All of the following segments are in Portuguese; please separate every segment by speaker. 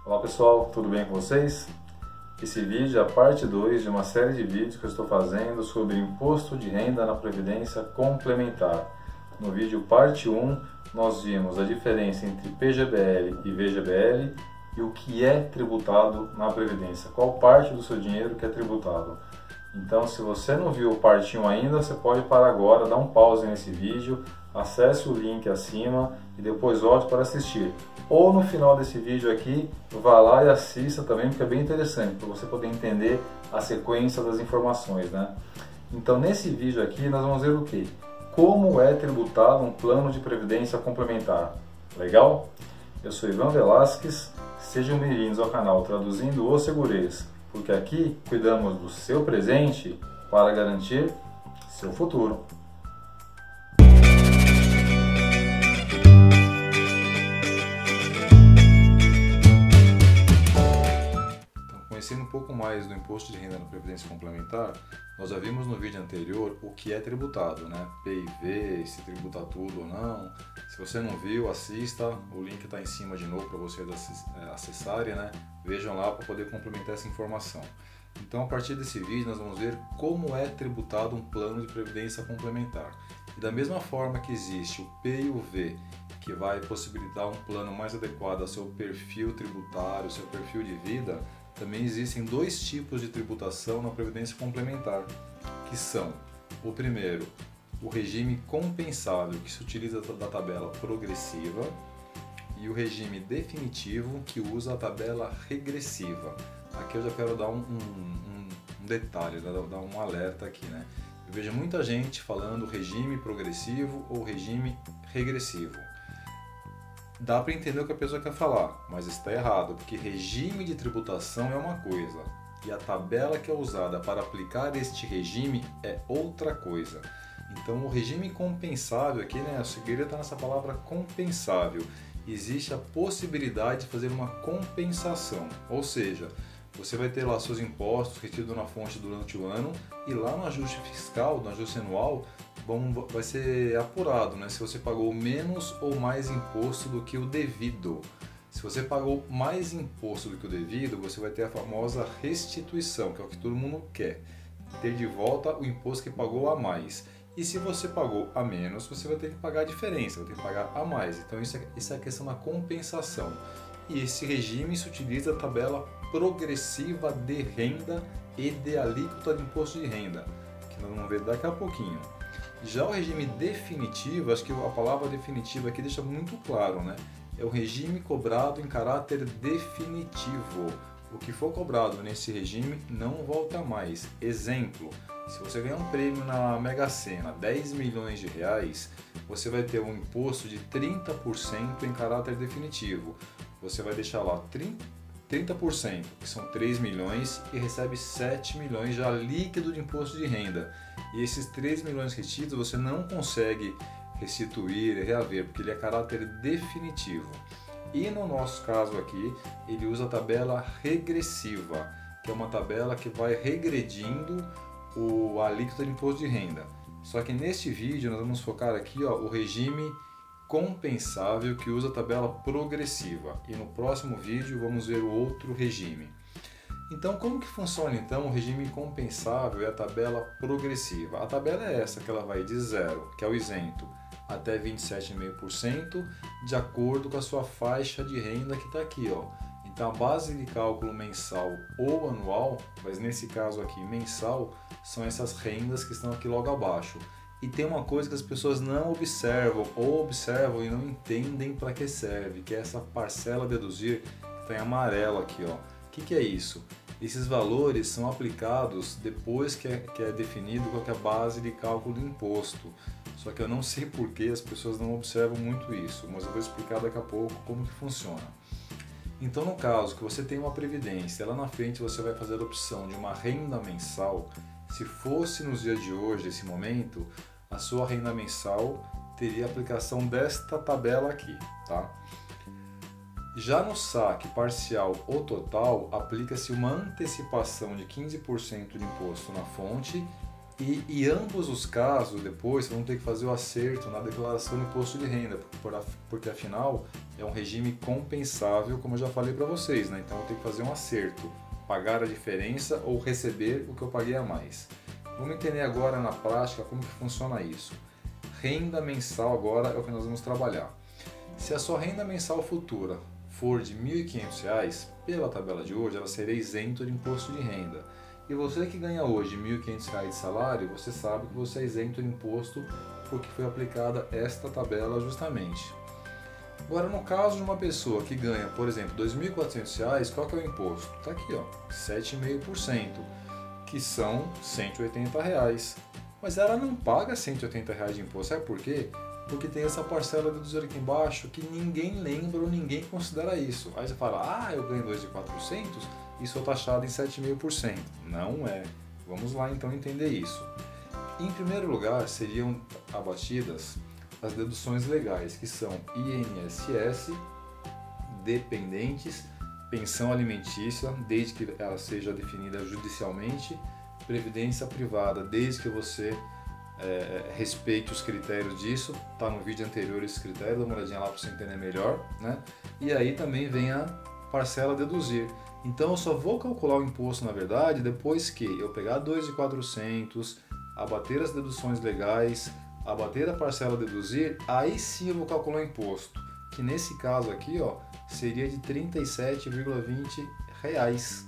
Speaker 1: Olá pessoal, tudo bem com vocês? Esse vídeo é a parte 2 de uma série de vídeos que eu estou fazendo sobre imposto de renda na Previdência Complementar. No vídeo parte 1, nós vimos a diferença entre PGBL e VGBL e o que é tributado na Previdência, qual parte do seu dinheiro que é tributado. Então, se você não viu o parte 1 ainda, você pode parar agora, dar um pause nesse vídeo, acesse o link acima e depois volte para assistir. Ou no final desse vídeo aqui, vá lá e assista também, porque é bem interessante, para você poder entender a sequência das informações, né? Então, nesse vídeo aqui, nós vamos ver o quê? Como é tributado um plano de previdência complementar. Legal? Eu sou Ivan Velasquez, sejam bem-vindos ao canal Traduzindo o Segurês, porque aqui cuidamos do seu presente para garantir seu futuro. Conhecendo um pouco mais do imposto de renda na Previdência Complementar, nós já vimos no vídeo anterior o que é tributado, né? PIV, se tributa tudo ou não. Se você não viu, assista, o link está em cima de novo para vocês acessarem, né? Vejam lá para poder complementar essa informação. Então, a partir desse vídeo, nós vamos ver como é tributado um plano de previdência complementar. E da mesma forma que existe o P e o V, que vai possibilitar um plano mais adequado ao seu perfil tributário, seu perfil de vida, também existem dois tipos de tributação na Previdência Complementar, que são, o primeiro, o regime compensável, que se utiliza da tabela progressiva, e o regime definitivo, que usa a tabela regressiva. Aqui eu já quero dar um detalhe, dar um alerta aqui, né? Eu vejo muita gente falando regime progressivo ou regime regressivo. Dá para entender o que a pessoa quer falar, mas está errado, porque regime de tributação é uma coisa e a tabela que é usada para aplicar este regime é outra coisa. Então, o regime compensável aqui, né, a segredo está nessa palavra compensável. Existe a possibilidade de fazer uma compensação, ou seja, você vai ter lá seus impostos retidos na fonte durante o ano e lá no ajuste fiscal, no ajuste anual, vai ser apurado, né? Se você pagou menos ou mais imposto do que o devido. Se você pagou mais imposto do que o devido, você vai ter a famosa restituição, que é o que todo mundo quer. Ter de volta o imposto que pagou a mais. E se você pagou a menos, você vai ter que pagar a diferença, vai ter que pagar a mais. Então isso é a questão da compensação. E esse regime se utiliza a tabela progressiva de renda e de alíquota de imposto de renda, que nós vamos ver daqui a pouquinho. Já o regime definitivo, acho que a palavra definitiva aqui deixa muito claro, né? É o regime cobrado em caráter definitivo. O que for cobrado nesse regime não volta mais. Exemplo, se você ganhar um prêmio na Mega Sena, 10 milhões de reais, você vai ter um imposto de 30% em caráter definitivo. Você vai deixar lá 30%, que são 3 milhões, e recebe 7 milhões já líquido de imposto de renda. E esses 3 milhões retidos você não consegue restituir, reaver, porque ele é caráter definitivo. E no nosso caso aqui, ele usa a tabela regressiva, que é uma tabela que vai regredindo a alíquota de imposto de renda. Só que neste vídeo nós vamos focar aqui, ó, o regime compensável, que usa a tabela progressiva, e no próximo vídeo vamos ver o outro regime. Então, como que funciona então o regime compensável e a tabela progressiva? A tabela é essa, que ela vai de 0, que é o isento, até 27,5%, de acordo com a sua faixa de renda que está aqui, ó. Então, a base de cálculo mensal ou anual, mas nesse caso aqui mensal, são essas rendas que estão aqui logo abaixo. E tem uma coisa que as pessoas não observam, ou observam e não entendem para que serve, que é essa parcela a deduzir que está em amarelo aqui, ó. O que é isso? Esses valores são aplicados depois que é definido qual que é a base de cálculo do imposto. Só que eu não sei por que as pessoas não observam muito isso, mas eu vou explicar daqui a pouco como que funciona. Então, no caso que você tem uma previdência, lá na frente você vai fazer a opção de uma renda mensal. Se fosse nos dias de hoje, esse momento, a sua renda mensal teria a aplicação desta tabela aqui, tá? Já no saque parcial ou total, aplica-se uma antecipação de 15% de imposto na fonte E ambos os casos, depois, vão ter que fazer o acerto na declaração de imposto de renda, porque afinal é um regime compensável, como eu já falei para vocês, né? Então eu tenho que fazer um acerto, pagar a diferença ou receber o que eu paguei a mais. Vamos entender agora na prática como que funciona isso. Renda mensal agora é o que nós vamos trabalhar. Se a sua renda mensal futura for de R$ 1.500, pela tabela de hoje, ela será isento de imposto de renda. E você que ganha hoje R$ 1.500 de salário, você sabe que você é isento de imposto porque foi aplicada esta tabela justamente. Agora, no caso de uma pessoa que ganha, por exemplo, R$ 2.400, qual que é o imposto? Está aqui, ó, 7,5%, que são R$ 180. Mas ela não paga R$ 180 de imposto, sabe por quê? Porque tem essa parcela deduzida aqui embaixo que ninguém lembra ou ninguém considera isso. Aí você fala, eu ganho 2.400 e sou taxado em 7,5%. Não é. Vamos lá então entender isso. Em primeiro lugar, seriam abatidas as deduções legais, que são INSS, dependentes, pensão alimentícia, desde que ela seja definida judicialmente, previdência privada, desde que você respeite os critérios disso. Tá no vídeo anterior esse critério, dá uma olhadinha lá para você entender melhor, né? E aí também vem a parcela a deduzir. Então eu só vou calcular o imposto, na verdade, depois que eu pegar 2.400, abater as deduções legais, abater a parcela a deduzir, aí sim eu vou calcular o imposto, que nesse caso aqui, ó, seria de R$ 37,20.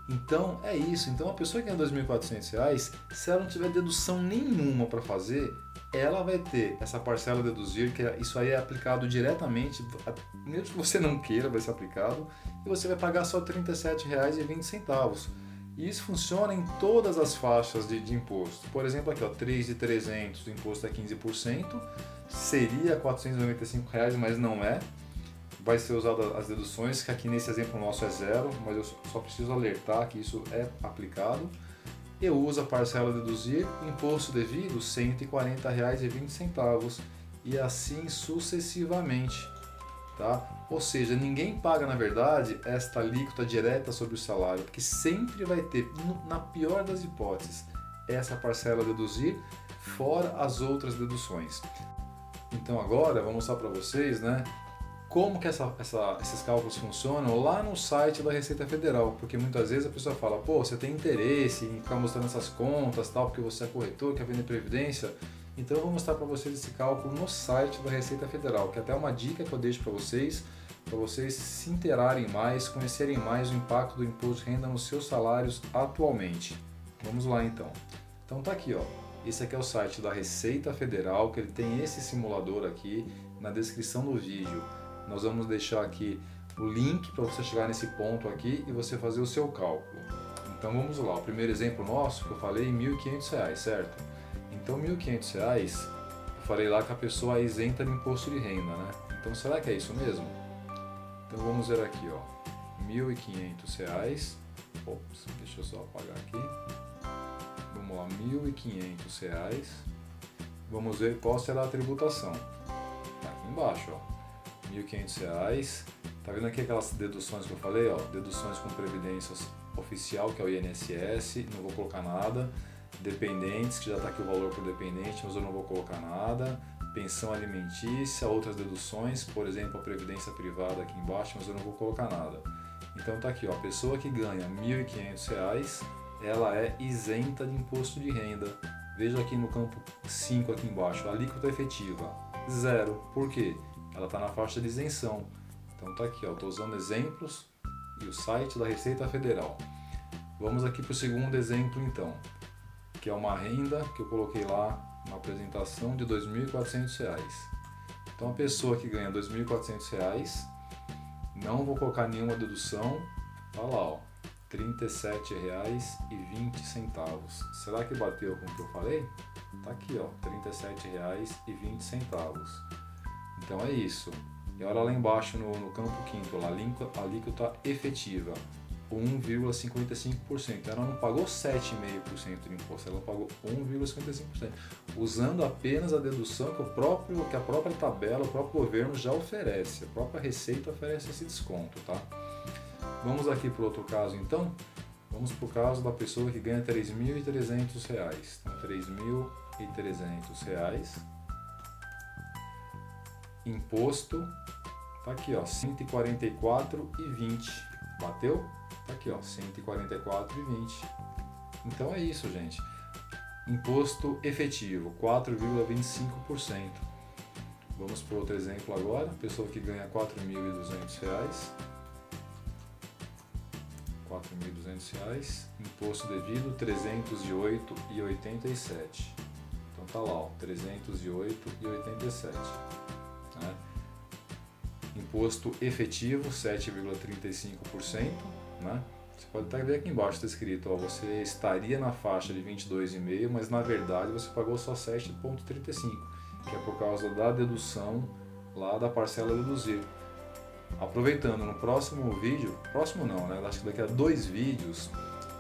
Speaker 1: Então é isso. Então a pessoa que ganha R$ 2.400, se ela não tiver dedução nenhuma para fazer, ela vai ter essa parcela a deduzir, que isso aí é aplicado diretamente, mesmo que você não queira, vai ser aplicado, e você vai pagar só R$ 37,20. E isso funciona em todas as faixas de imposto. Por exemplo, aqui, ó, 3.300, o imposto é 15%, seria R$ 495, mas não é. Vai ser usado as deduções, que aqui nesse exemplo nosso é zero, mas eu só preciso alertar que isso é aplicado. Eu uso a parcela a deduzir, imposto devido R$ 140,20 e assim sucessivamente, tá? Ou seja, ninguém paga na verdade esta alíquota direta sobre o salário, porque sempre vai ter, na pior das hipóteses, essa parcela a deduzir, fora as outras deduções. Então agora eu vou mostrar para vocês, né, como que esses cálculos funcionam lá no site da Receita Federal, porque muitas vezes a pessoa fala, pô, você tem interesse em ficar mostrando essas contas, tal, porque você é corretor, quer vender previdência. Então eu vou mostrar para vocês esse cálculo no site da Receita Federal, que é até uma dica que eu deixo para vocês se inteirarem mais, conhecerem mais o impacto do imposto de renda nos seus salários atualmente. Vamos lá então. Então tá aqui, ó. Esse aqui é o site da Receita Federal, que ele tem esse simulador aqui na descrição do vídeo. Nós vamos deixar aqui o link para você chegar nesse ponto aqui e você fazer o seu cálculo. Então vamos lá, o primeiro exemplo nosso que eu falei, R$ 1.500, certo? Então R$ 1.500, eu falei lá que a pessoa é isenta de imposto de renda, né? Então será que é isso mesmo? Então vamos ver aqui, ó, R$ 1.500, ops, deixa eu só apagar aqui. Vamos lá, R$ 1.500, vamos ver qual será a tributação. Tá aqui embaixo, ó. R$ 1.500, tá vendo aqui aquelas deduções que eu falei, ó, deduções com previdência oficial, que é o INSS, não vou colocar nada, dependentes, que já está aqui o valor por dependente, mas eu não vou colocar nada, pensão alimentícia, outras deduções, por exemplo, a previdência privada aqui embaixo, mas eu não vou colocar nada. Então tá aqui, ó, a pessoa que ganha R$ 1.500, ela é isenta de imposto de renda. Veja aqui no campo 5 aqui embaixo, a alíquota efetiva, zero. Por quê? Ela está na faixa de isenção. Então tá aqui, ó, estou usando exemplos e o site da Receita Federal. Vamos aqui para o segundo exemplo então, que é uma renda que eu coloquei lá na apresentação de R$ 2.400. Então a pessoa que ganha R$ 2.400, não vou colocar nenhuma dedução, tá lá, ó, R$ 37,20. Será que bateu com o que eu falei? Tá aqui, ó, R$ 37,20. Então é isso. E olha lá embaixo no campo quinto, lá, alíquota efetiva, 1,55%. Ela não pagou 7,5% de imposto, ela pagou 1,55%, usando apenas a dedução que a própria tabela, o próprio governo já oferece, a própria Receita oferece esse desconto, tá? Vamos aqui para o outro caso então. Vamos para o caso da pessoa que ganha R$ 3.300. Então, R$ 3.300. Imposto, tá aqui, ó, R$ 144,20. Bateu? Tá aqui, ó, R$ 144,20. Então é isso, gente. Imposto efetivo, 4,25%. Vamos para outro exemplo agora. Pessoa que ganha R$ 4.200. R$ 4.200. Imposto devido, R$ 308,87. Então tá lá, ó, R$ 308,87. Né? Imposto efetivo, 7,35%. Né? Você pode até ver aqui embaixo, está escrito, ó, você estaria na faixa de 22,5%, mas na verdade você pagou só 7,35%, que é por causa da dedução lá da parcela deduzir. Aproveitando, no próximo vídeo, próximo não, né? Acho que daqui a 2 vídeos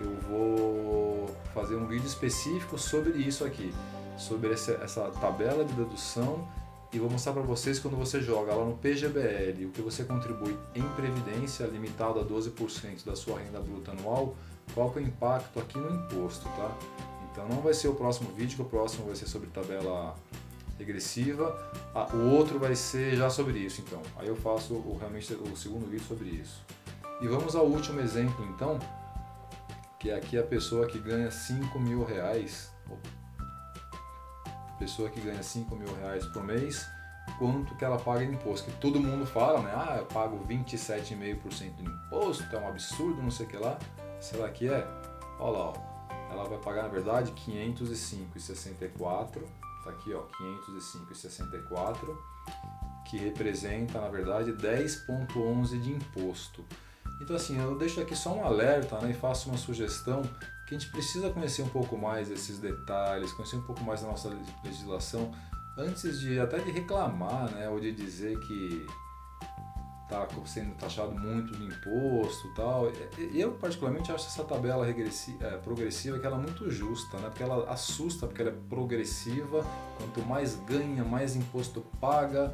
Speaker 1: eu vou fazer um vídeo específico sobre isso aqui, sobre essa tabela de dedução, e vou mostrar para vocês quando você joga lá no PGBL o que você contribui em previdência limitado a 12% da sua renda bruta anual, qual que é o impacto aqui no imposto, tá? Então não vai ser o próximo vídeo, que o próximo vai ser sobre tabela regressiva, o outro vai ser já sobre isso, então. Aí eu faço realmente o segundo vídeo sobre isso. E vamos ao último exemplo, então, que é aqui a pessoa que ganha R$ 5.000. Pessoa que ganha R$ 5.000 por mês, quanto que ela paga de imposto? Que todo mundo fala, né? Ah, eu pago 27,5% de imposto, é um absurdo, não sei o que lá. Será que é? Olha lá, ó. Ela vai pagar, na verdade, R$ 505,64. Tá aqui, ó, 505,64, que representa, na verdade, 10,11 de imposto. Então, assim, eu deixo aqui só um alerta, né, e faço uma sugestão que a gente precisa conhecer um pouco mais esses detalhes, conhecer um pouco mais da nossa legislação, antes de até de reclamar, né, ou de dizer que está sendo taxado muito de imposto e tal. Eu, particularmente, acho essa tabela progressiva que ela é muito justa, né, porque ela assusta, porque ela é progressiva, quanto mais ganha, mais imposto paga,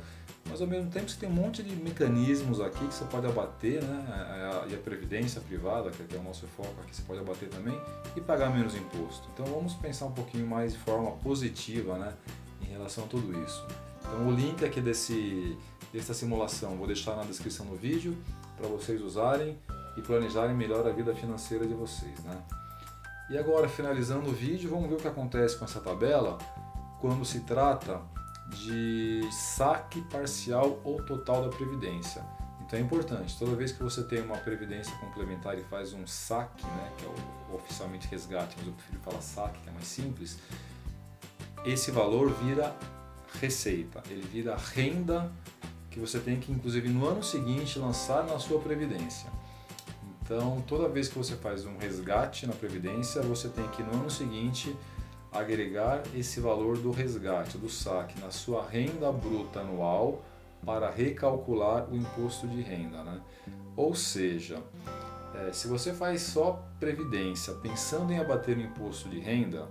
Speaker 1: mas ao mesmo tempo você tem um monte de mecanismos aqui que você pode abater, né? E a previdência privada, que é o nosso foco aqui, você pode abater também e pagar menos imposto. Então vamos pensar um pouquinho mais de forma positiva, né, em relação a tudo isso. Então o link aqui dessa simulação vou deixar na descrição do vídeo para vocês usarem e planejarem melhor a vida financeira de vocês, né? E agora, finalizando o vídeo, vamos ver o que acontece com essa tabela quando se trata de saque parcial ou total da previdência. Então é importante, toda vez que você tem uma previdência complementar e faz um saque, né, que é o oficialmente resgate, mas eu prefiro falar saque, que é mais simples, esse valor vira receita, ele vira renda que você tem que, inclusive, no ano seguinte lançar na sua previdência. Então, toda vez que você faz um resgate na previdência, você tem que, no ano seguinte, agregar esse valor do resgate, do saque, na sua renda bruta anual para recalcular o imposto de renda, né? Ou seja, se você faz só previdência pensando em abater o imposto de renda,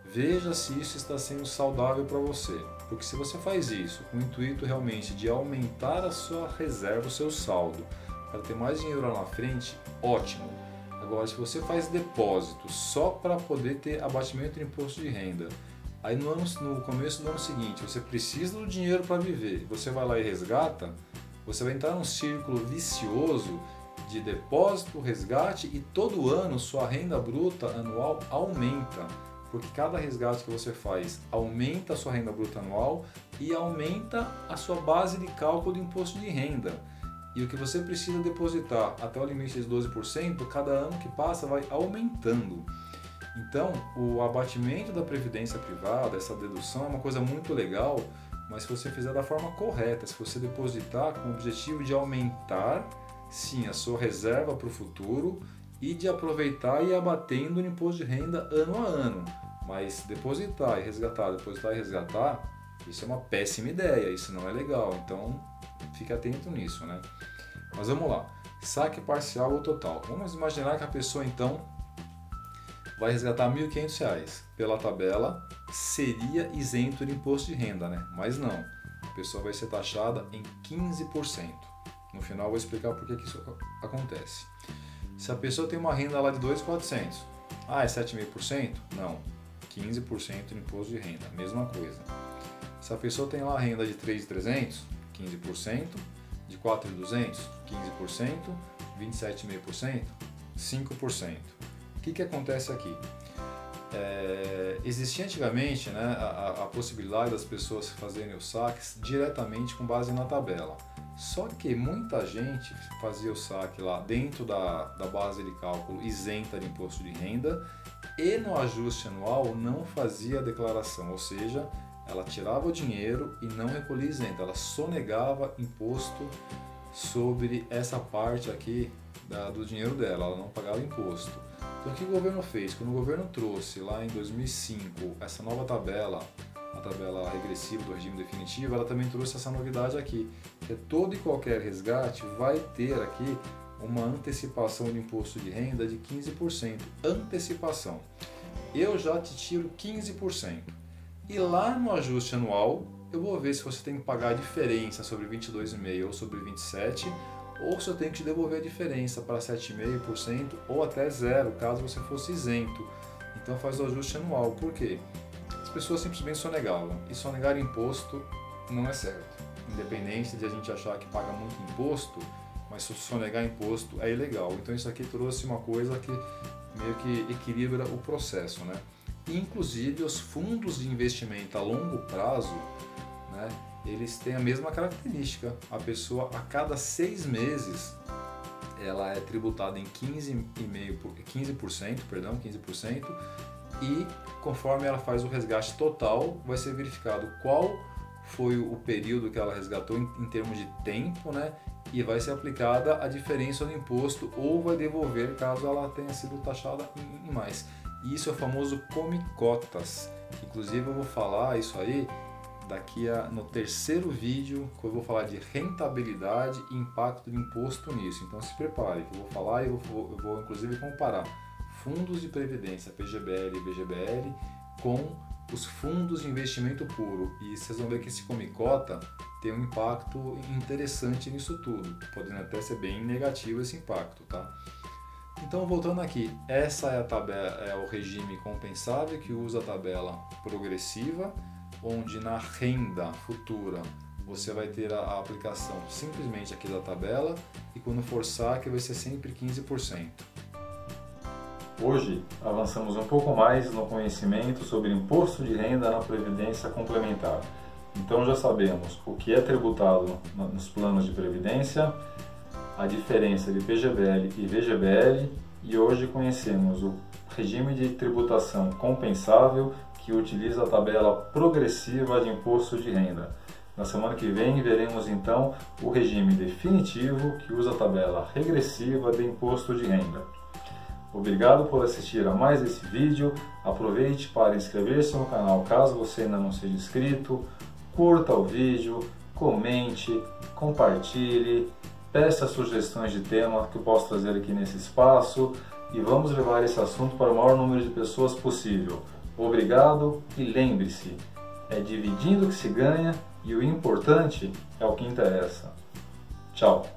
Speaker 1: veja se isso está sendo saudável para você. Porque se você faz isso com o intuito realmente de aumentar a sua reserva, o seu saldo, para ter mais dinheiro lá na frente, ótimo. Agora, se você faz depósito só para poder ter abatimento de imposto de renda, aí no começo do ano seguinte você precisa do dinheiro para viver, você vai lá e resgata, você vai entrar num círculo vicioso de depósito, resgate, e todo ano sua renda bruta anual aumenta, porque cada resgate que você faz aumenta a sua renda bruta anual e aumenta a sua base de cálculo do imposto de renda. E o que você precisa depositar até o limite de 12%, cada ano que passa vai aumentando. Então, o abatimento da previdência privada, essa dedução, é uma coisa muito legal, mas se você fizer da forma correta, se você depositar com o objetivo de aumentar, sim, a sua reserva para o futuro e de aproveitar e ir abatendo o imposto de renda ano a ano. Mas depositar e resgatar, isso é uma péssima ideia, isso não é legal, então fique atento nisso, né? Mas vamos lá, saque parcial ou total. Vamos imaginar que a pessoa então vai resgatar R$ 1.500. Pela tabela, seria isento de imposto de renda, né? Mas não, a pessoa vai ser taxada em 15%. No final eu vou explicar por que isso acontece. Se a pessoa tem uma renda lá de 2.400, é 7,5%? Não, 15% de imposto de renda, mesma coisa. Se a pessoa tem lá a renda de 3.300, 15%, de 4.200, 15%, 27,5%, 5%. O que acontece aqui? Existia antigamente, né, a possibilidade das pessoas fazerem os saques diretamente com base na tabela. Só que muita gente fazia o saque lá dentro da base de cálculo isenta de imposto de renda e no ajuste anual não fazia a declaração, ou seja, ela tirava o dinheiro e não recolhia isenta, ela sonegava imposto sobre essa parte aqui do dinheiro dela, ela não pagava imposto. Então o que o governo fez? Quando o governo trouxe lá em 2005 essa nova tabela, a tabela regressiva do regime definitivo, ela também trouxe essa novidade aqui, que é todo e qualquer resgate vai ter aqui uma antecipação de imposto de renda de 15%. Antecipação. Eu já te tiro 15%. E lá no ajuste anual, eu vou ver se você tem que pagar a diferença sobre 22,5% ou sobre 27%, ou se eu tenho que te devolver a diferença para 7,5% ou até zero, caso você fosse isento. Então faz o ajuste anual. Por quê? As pessoas simplesmente sonegavam. E sonegar imposto não é certo. Independente de a gente achar que paga muito imposto, mas se sonegar imposto é ilegal. Então isso aqui trouxe uma coisa que meio que equilibra o processo, né? E, inclusive os fundos de investimento a longo prazo, né, eles têm a mesma característica. A pessoa a cada 6 meses ela é tributada em 15%, e conforme ela faz o resgate total, vai ser verificado qual foi o período que ela resgatou em termos de tempo, né? E vai ser aplicada a diferença do imposto ou vai devolver caso ela tenha sido taxada em mais. E isso é o famoso come-cotas. Inclusive eu vou falar isso aí no terceiro vídeo, que eu vou falar de rentabilidade e impacto do imposto nisso. Então se prepare, que eu vou falar e eu vou inclusive comparar fundos de previdência, PGBL e VGBL, com os fundos de investimento puro. E vocês vão ver que esse come-cota tem um impacto interessante nisso tudo, podendo até ser bem negativo esse impacto, tá? Então, voltando aqui, essa é a tabela, é o regime compensável que usa a tabela progressiva, onde na renda futura você vai ter a aplicação simplesmente aqui da tabela e quando for saque vai ser sempre 15%. Hoje avançamos um pouco mais no conhecimento sobre imposto de renda na previdência complementar. Então já sabemos o que é tributado nos planos de previdência, a diferença de PGBL e VGBL, e hoje conhecemos o regime de tributação compensável que utiliza a tabela progressiva de imposto de renda. Na semana que vem veremos então o regime definitivo que usa a tabela regressiva de imposto de renda. Obrigado por assistir a mais esse vídeo, aproveite para inscrever-se no canal caso você ainda não seja inscrito, curta o vídeo, comente, compartilhe, peça sugestões de tema que eu posso trazer aqui nesse espaço e vamos levar esse assunto para o maior número de pessoas possível. Obrigado e lembre-se, é dividindo que se ganha e o importante é o que interessa. Tchau!